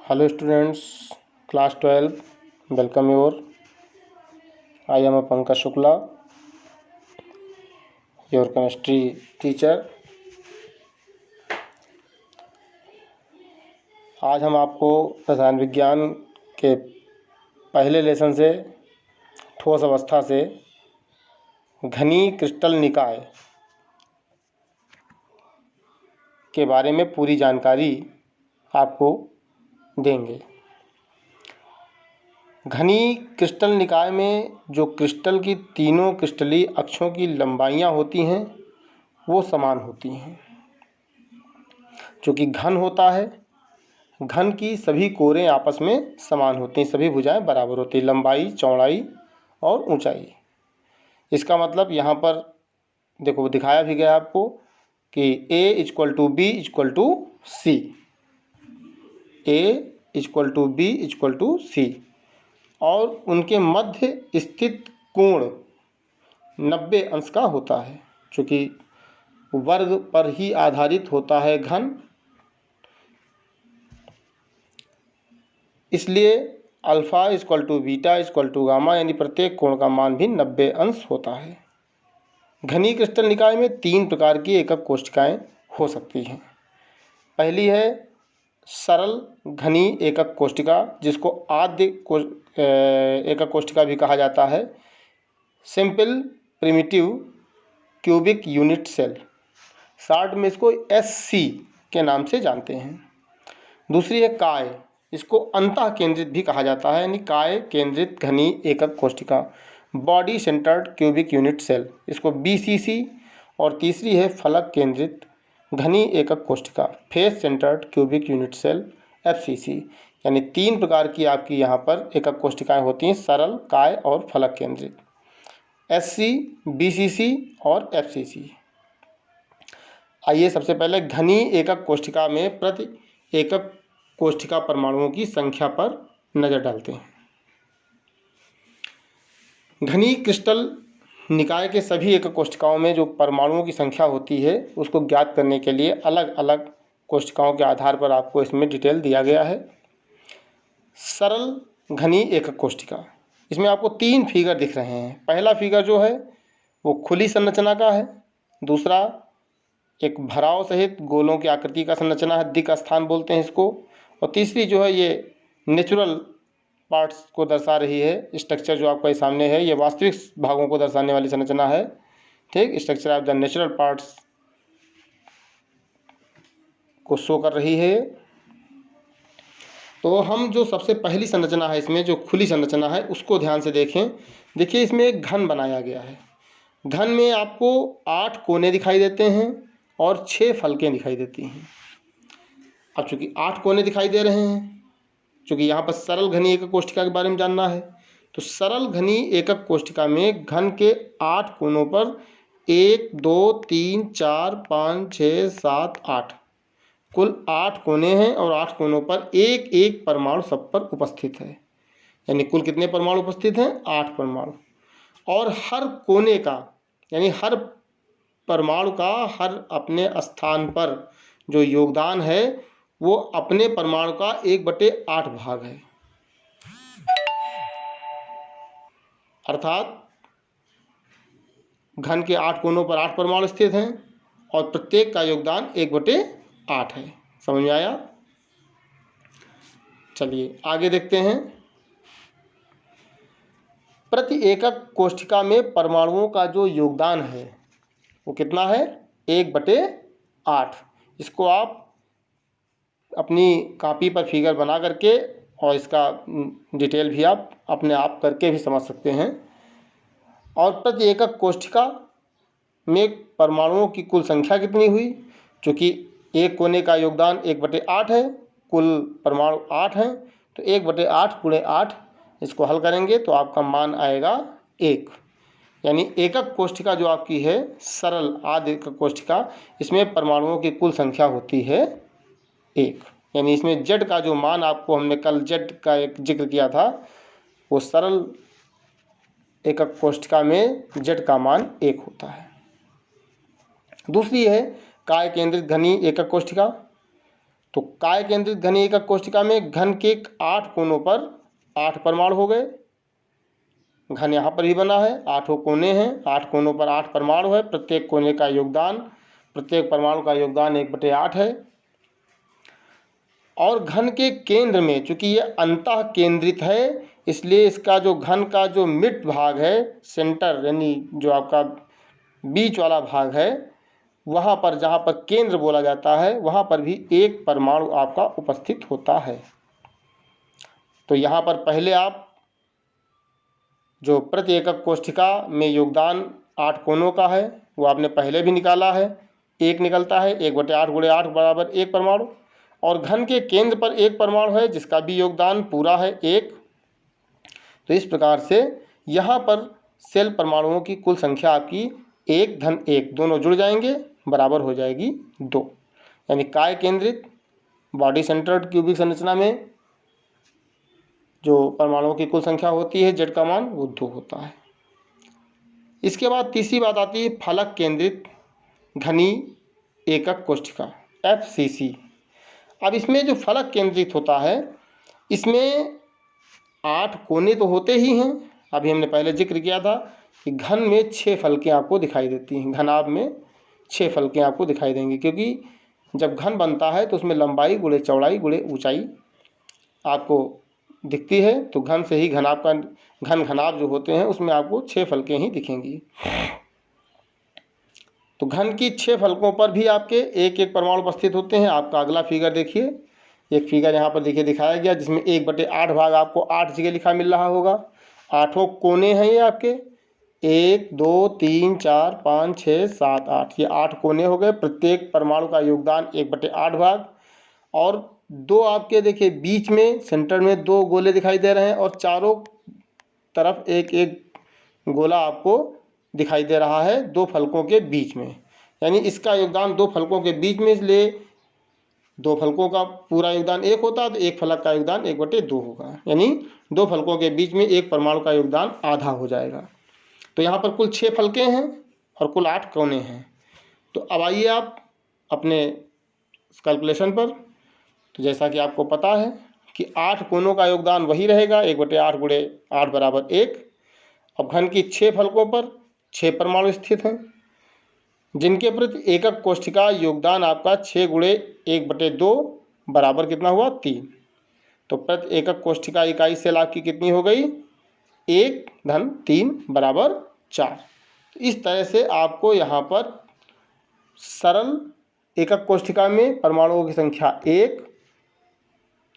Hello students, class 12, welcome you all. I am Pankaj Shukla, your chemistry teacher. आज हम आपको रसायन विज्ञान के पहले लेसन से ठोस अवस्था से घनी क्रिस्टल निकाय के बारे में पूरी जानकारी आपको देंगे। घनी क्रिस्टल निकाय में जो क्रिस्टल की तीनों क्रिस्टलीय अक्षों की लंबाइयाँ होती हैं वो समान होती हैं। चूँकि घन होता है, घन की सभी कोरें आपस में समान होती हैं, सभी भुजाएं बराबर होती हैं, लंबाई, चौड़ाई और ऊंचाई। इसका मतलब यहाँ पर देखो दिखाया भी गया आपको कि A = B = C, A = B = C और उनके मध्य स्थित कोण 90 अंश का होता है। चूँकि वर्ग पर ही आधारित होता है घन, इसलिए अल्फ़ा = बीटा = गामा यानी प्रत्येक कोण का मान भी 90 अंश होता है। घनी क्रिस्टल निकाय में 3 प्रकार की एकक कोशिकाएं हो सकती हैं। पहली है सरल घनी एकक कोशिका, जिसको आद्य एकक कोशिका भी कहा जाता है, simple primitive cubic unit cell, short में इसको SC के नाम से जानते हैं। दूसरी है काय, इसको अंतः केंद्रित भी कहा जाता है, यानी काय केंद्रित घनी एकक कोशिका, body centred cubic unit cell, इसको BCC। और तीसरी है फलक केंद्रित घनी एकक कोशिका, face centred cubic unit cell, FCC। यानी 3 प्रकार की आपकी यहाँ पर एकक कोशिकाएं होती हैं, सरल, काय और फलक केंद्रित, SC, BCC और FCC। आइए सबसे पहले घनी एकक कोशिका में प्रति एकक कोशिका परमाणुओं की संख्या पर नज़र डालते हैं। घनी क्रिस्टल निकाय के सभी एकक कोशिकाओं में जो परमाणुओं की संख्या होती है उसको ज्ञात करने के लिए अलग अलग कोशिकाओं के आधार पर आपको इसमें डिटेल दिया गया है। सरल घनी एकक कोशिका, इसमें आपको 3 फिगर दिख रहे हैं। पहला फिगर जो है वो खुली संरचना का है, दूसरा एक भराव सहित गोलों की आकृति का संरचना है, दिक् स्थान बोलते हैं इसको, और तीसरी जो है ये नेचुरल पार्ट्स को दर्शा रही है। स्ट्रक्चर जो आपके सामने है ये वास्तविक भागों को दर्शाने वाली संरचना है, ठीक। Structure of the natural parts को शो कर रही है। तो हम जो सबसे पहली संरचना है इसमें, जो खुली संरचना है, उसको ध्यान से देखें। देखिए इसमें एक घन बनाया गया है। घन में आपको 8 कोने दिखाई देते हैं और 6 फलकें दिखाई देती हैं। अब चूँकि 8 कोने दिखाई दे रहे हैं, चूँकि यहाँ पर सरल घनी एकक कोशिका के बारे में जानना है, तो सरल घनी एकक कोशिका में घन के 8 कोनों पर 1 2 3 4 5 6 7 8 कुल 8 कोने हैं और 8 कोनों पर एक एक परमाणु सब पर उपस्थित है। यानी कुल कितने परमाणु उपस्थित हैं? 8 परमाणु। और हर कोने का यानी हर परमाणु का हर अपने स्थान पर जो योगदान है वो अपने परमाणु का 1/8 भाग है। अर्थात घन के 8 कोनों पर 8 परमाणु स्थित हैं और प्रत्येक का योगदान 1/8 है। समझ में आया? चलिए आगे देखते हैं। प्रति एकक कोशिका में परमाणुओं का जो योगदान है वो कितना है? 1/8। इसको आप अपनी कापी पर फिगर बना करके और इसका डिटेल भी आप अपने आप करके भी समझ सकते हैं। और प्रति एकक कोशिका में परमाणुओं की कुल संख्या कितनी हुई? चूँकि एक कोने का योगदान 1/8 है, कुल परमाणु 8 हैं, तो 1/8 × 8 इसको हल करेंगे तो आपका मान आएगा 1। यानी एकक कोशिका जो आपकी है सरल आद्य एकक कोशिका, इसमें परमाणुओं की कुल संख्या होती है 1। यानी इसमें Z का जो मान आपको हमने कल Z का एक जिक्र किया था, वो सरल एकक कोशिका में Z का मान 1 होता है। दूसरी है काय केंद्रित घनी एकक कोशिका। तो काय केंद्रित घनी एकक कोष्ठिका में घन के 8 कोनों पर 8 परमाणु हो गए। घन यहाँ पर भी बना है, 8 कोने हैं, 8 कोनों पर 8 परमाणु है। प्रत्येक कोने का योगदान, प्रत्येक परमाणु का योगदान 1/8 है। और घन के केंद्र में, चूंकि ये अंतः केंद्रित है, इसलिए इसका जो घन का जो मिड भाग है, सेंटर यानी जो आपका बीच वाला भाग है, वहाँ पर जहाँ पर केंद्र बोला जाता है, वहाँ पर भी एक परमाणु आपका उपस्थित होता है। तो यहाँ पर पहले आप जो प्रति एकक कोष्ठिका में योगदान 8 कोनों का है वो आपने पहले भी निकाला है, 1 निकलता है। 1/8 × 8 बराबर 1 परमाणु। और घन के केंद्र पर 1 परमाणु है जिसका भी योगदान पूरा है 1। तो इस प्रकार से यहाँ पर शेल परमाणुओं की कुल संख्या आपकी 1 धन 1 दोनों जुड़ जाएंगे, बराबर हो जाएगी 2। यानी काय केंद्रित बॉडी सेंटर्ड क्यूबिक संरचना में जो परमाणुओं की कुल संख्या होती है जेड का मान वो 2 होता है। इसके बाद तीसरी बात आती है फलक केंद्रित घनी एकक कोष्ठिका FCC। अब इसमें जो फलक केंद्रित होता है इसमें 8 कोने तो होते ही हैं। अभी हमने पहले जिक्र किया था कि घन में 6 फलकें आपको दिखाई देती हैं, घनाभ में 6 फलकें आपको दिखाई देंगी, क्योंकि जब घन बनता है तो उसमें लंबाई गुणे चौड़ाई गुणे ऊंचाई आपको दिखती है। तो घन से ही घनाभ का घनाभ जो होते हैं उसमें आपको 6 फलकें ही दिखेंगी। तो घन की 6 फलकों पर भी आपके एक एक परमाणु उपस्थित होते हैं। आपका अगला फिगर देखिए, एक फिगर यहाँ पर देखिए दिखाया गया जिसमें 1/8 भाग आपको 8 जगह लिखा मिल रहा होगा। 8 कोने हैं ये आपके, 1 2 3 4 5 6 7 8, ये 8 कोने हो गए। प्रत्येक परमाणु का योगदान 1/8 भाग। और 2 आपके देखिए बीच में सेंटर में 2 गोले दिखाई दे रहे हैं और चारों तरफ एक एक गोला आपको दिखाई दे रहा है 2 फलकों के बीच में। यानी इसका योगदान 2 फलकों के बीच में, इसलिए 2 फलकों का पूरा योगदान 1 होता है तो 1 फलक का योगदान 1/2 होगा। यानी 2 फलकों के बीच में 1 परमाणु का योगदान आधा हो जाएगा। तो यहाँ पर कुल 6 फलकें हैं और कुल 8 कोने हैं। तो अब आइए आप अपने कैलकुलेशन पर। तो जैसा कि आपको पता है कि 8 कोनों का योगदान वही रहेगा, 1/8 × 8 बराबर 1। अब घन की 6 फलकों पर 6 परमाणु स्थित हैं जिनके प्रति एकक कोष्ठिका योगदान आपका 6 × 1/2 बराबर कितना हुआ 3। तो प्रति एकक कोष्ठिका इकाई सेल आपकी कितनी हो गई 1 धन 3 बराबर 4। इस तरह से आपको यहाँ पर सरल एकक कोष्ठिका में परमाणुओं की संख्या 1,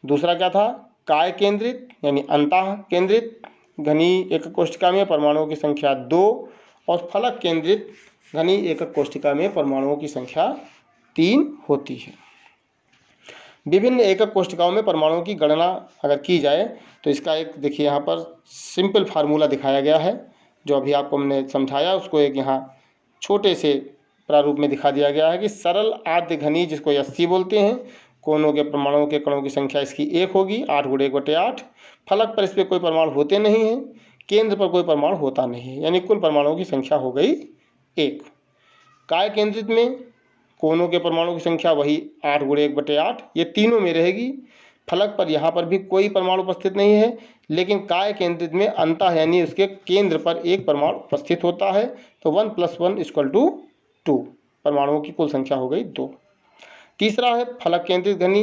दूसरा क्या था काय केंद्रित यानी अंतः केंद्रित घनी एकक कोष्ठिका में परमाणुओं की संख्या 2 और फलक केंद्रित घनी एकक कोष्ठिका में परमाणुओं की संख्या 3 होती है। विभिन्न एकक कोष्ठिकाओं में परमाणुओं की गणना अगर की जाए तो इसका एक देखिए यहाँ पर सिंपल फार्मूला दिखाया गया है, जो अभी आपको हमने समझाया उसको एक यहाँ छोटे से प्रारूप में दिखा दिया गया है कि सरल आद्य घनी जिसको SC बोलते हैं, कोनों के परमाणुओं के कणों की संख्या इसकी 1 होगी 8 × 1/8। फलक पर इस पर कोई परमाणु होते नहीं हैं, केंद्र पर कोई परमाणु होता नहीं है, यानी कुल परमाणुओं की संख्या हो गई 1। काय केंद्रित में कोनों के परमाणु की संख्या वही 8 × 1/8, ये तीनों में रहेगी। फलक पर यहाँ पर भी कोई परमाणु उपस्थित नहीं है, लेकिन काय केंद्रित में अंतः यानी उसके केंद्र पर एक परमाणु उपस्थित होता है। तो 1 + 1 = 2, परमाणुओं की कुल संख्या हो गई 2। तीसरा है फलक केंद्रित घनी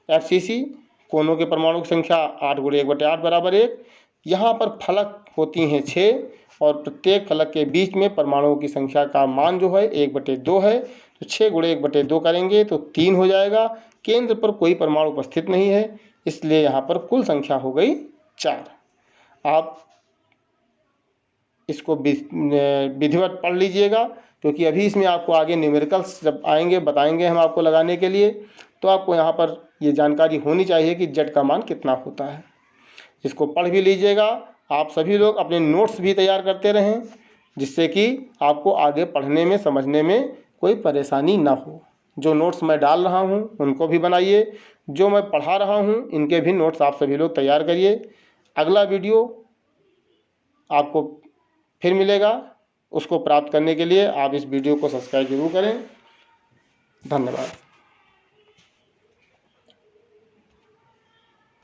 FCC, कोनों के परमाणु की संख्या 8 × 1/8 बराबर 1। यहाँ पर फलक होती हैं 6 और प्रत्येक फलक के बीच में परमाणुओं की संख्या का मान जो है 1/2 है। तो 6 × 1/2 करेंगे तो 3 हो जाएगा। केंद्र पर कोई परमाणु उपस्थित नहीं है, इसलिए यहाँ पर कुल संख्या हो गई 4। आप इसको विधिवत पढ़ लीजिएगा, क्योंकि अभी इसमें आपको आगे न्यूमेरिकल्स जब आएंगे बताएंगे हम आपको लगाने के लिए, तो आपको यहाँ पर ये जानकारी होनी चाहिए कि जेड का मान कितना होता है। इसको पढ़ भी लीजिएगा। आप सभी लोग अपने नोट्स भी तैयार करते रहें, जिससे कि आपको आगे पढ़ने में समझने में कोई परेशानी ना हो। जो नोट्स मैं डाल रहा हूँ उनको भी बनाइए, जो मैं पढ़ा रहा हूँ इनके भी नोट्स आप सभी लोग तैयार करिए। अगला वीडियो आपको फिर मिलेगा, उसको प्राप्त करने के लिए आप इस वीडियो को सब्सक्राइब जरूर करें। धन्यवाद।